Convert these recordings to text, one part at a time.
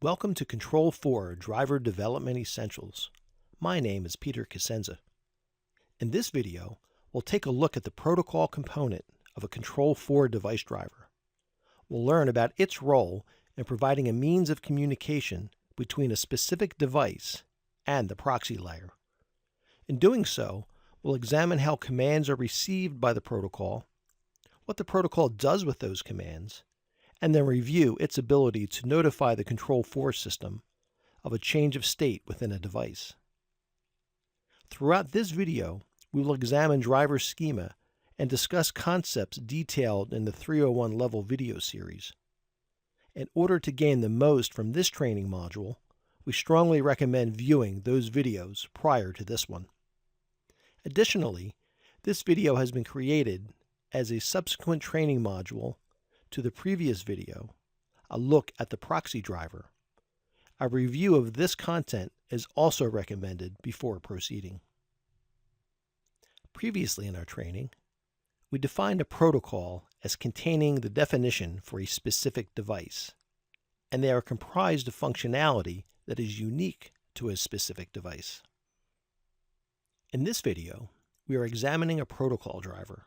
Welcome to Control4 Driver Development Essentials. My name is Peter Casenza. In this video, we'll take a look at the protocol component of a Control4 device driver. We'll learn about its role in providing a means of communication between a specific device and the proxy layer. In doing so, we'll examine how commands are received by the protocol, what the protocol does with those commands, and then review its ability to notify the Control4 system of a change of state within a device. Throughout this video, we will examine driver schema and discuss concepts detailed in the 301 level video series. In order to gain the most from this training module, we strongly recommend viewing those videos prior to this one. Additionally, this video has been created as a subsequent training module to the previous video, a look at the proxy driver. A review of this content is also recommended before proceeding. Previously in our training, we defined a protocol as containing the definition for a specific device, and they are comprised of functionality that is unique to a specific device. In this video, we are examining a protocol driver.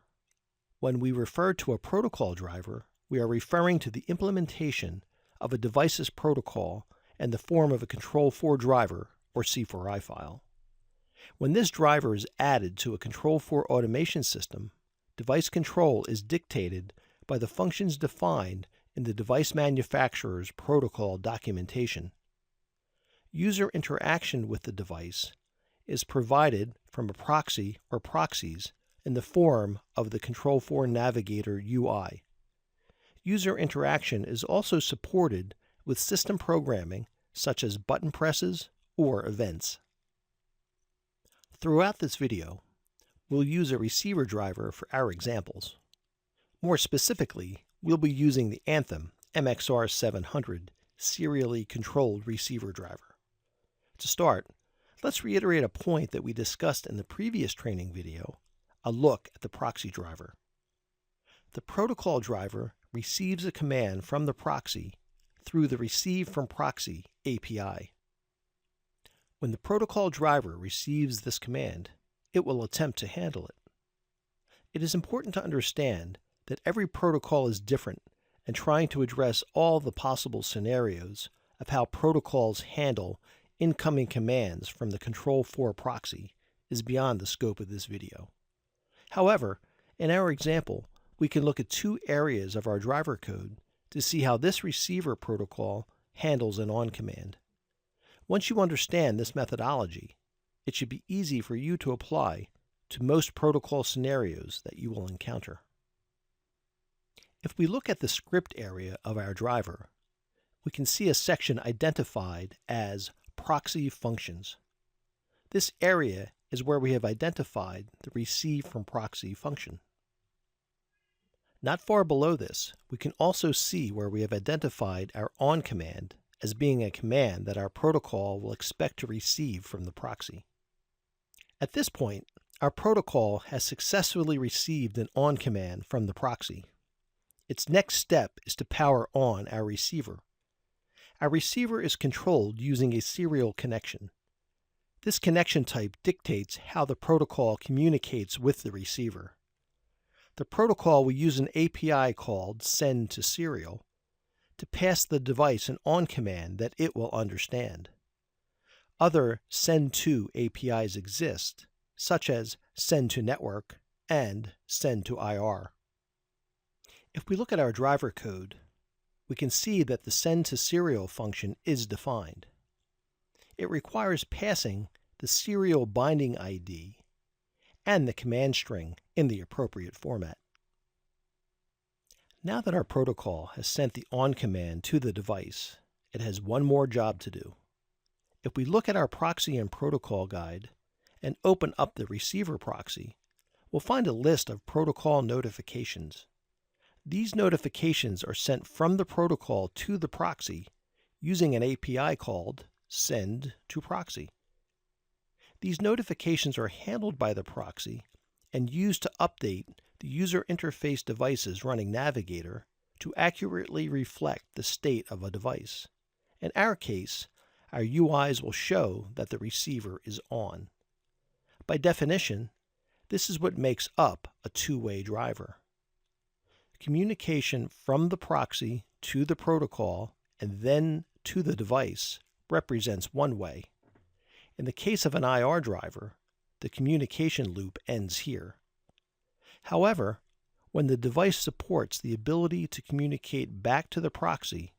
When we refer to a protocol driver, we are referring to the implementation of a device's protocol in the form of a Control4 driver or C4I file. When this driver is added to a Control4 automation system, device control is dictated by the functions defined in the device manufacturer's protocol documentation. User interaction with the device is provided from a proxy or proxies in the form of the Control4 Navigator UI. User interaction is also supported with system programming such as button presses or events. Throughout this video, we'll use a receiver driver for our examples. More specifically, we'll be using the Anthem MXR700 serially controlled receiver driver. To start, let's reiterate a point that we discussed in the previous training video, a look at the proxy driver. The protocol driver receives a command from the proxy through the Receive from Proxy API. When the protocol driver receives this command, it will attempt to handle it. It is important to understand that every protocol is different, and trying to address all the possible scenarios of how protocols handle incoming commands from the Control4 proxy is beyond the scope of this video. However, in our example, we can look at two areas of our driver code to see how this receiver protocol handles an on command. Once you understand this methodology, it should be easy for you to apply to most protocol scenarios that you will encounter. If we look at the script area of our driver, we can see a section identified as Proxy Functions. This area is where we have identified the Receive from Proxy function. Not far below this, we can also see where we have identified our on command as being a command that our protocol will expect to receive from the proxy. At this point, our protocol has successfully received an on command from the proxy. Its next step is to power on our receiver. Our receiver is controlled using a serial connection. This connection type dictates how the protocol communicates with the receiver. The protocol will use an API called Send to Serial to pass the device an on command that it will understand. Other Send to APIs exist, such as Send to Network and Send to IR. If we look at our driver code, we can see that the Send to Serial function is defined. It requires passing the serial binding ID and the command string in the appropriate format. Now that our protocol has sent the on command to the device, it has one more job to do. If we look at our proxy and protocol guide and open up the receiver proxy, we'll find a list of protocol notifications. These notifications are sent from the protocol to the proxy using an API called Send to Proxy. These notifications are handled by the proxy and used to update the user interface devices running Navigator to accurately reflect the state of a device In our case, our UIs will show that the receiver is on. By definition, this is what makes up a two-way driver. Communication from the proxy to the protocol and then to the device represents one way. In the case of an IR driver, the communication loop ends here. However, when the device supports the ability to communicate back to the proxy,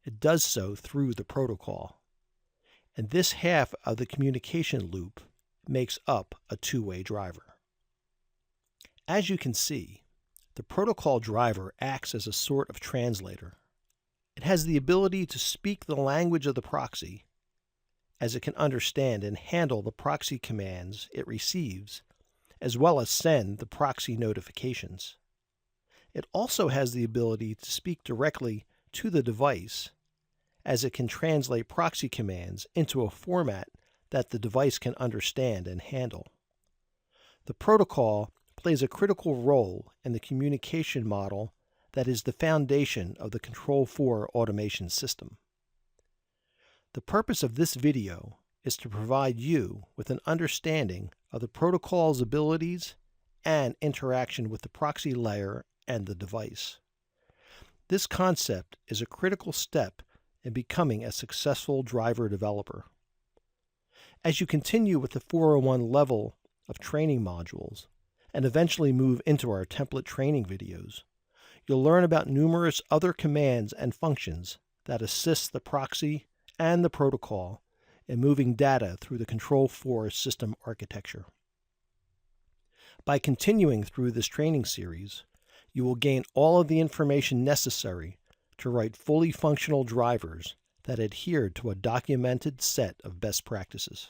it does so through the protocol. And this half of the communication loop makes up a two-way driver. As you can see, the protocol driver acts as a sort of translator. It has the ability to speak the language of the proxy, as it can understand and handle the proxy commands it receives, as well as send the proxy notifications. It also has the ability to speak directly to the device, as it can translate proxy commands into a format that the device can understand and handle. The protocol plays a critical role in the communication model that is the foundation of the Control4 automation system. The purpose of this video is to provide you with an understanding of the protocol's abilities and interaction with the proxy layer and the device. This concept is a critical step in becoming a successful driver developer. As you continue with the 401 level of training modules and eventually move into our template training videos, you'll learn about numerous other commands and functions that assist the proxy and the protocol in moving data through the Control4 system architecture. By continuing through this training series, you will gain all of the information necessary to write fully functional drivers that adhere to a documented set of best practices.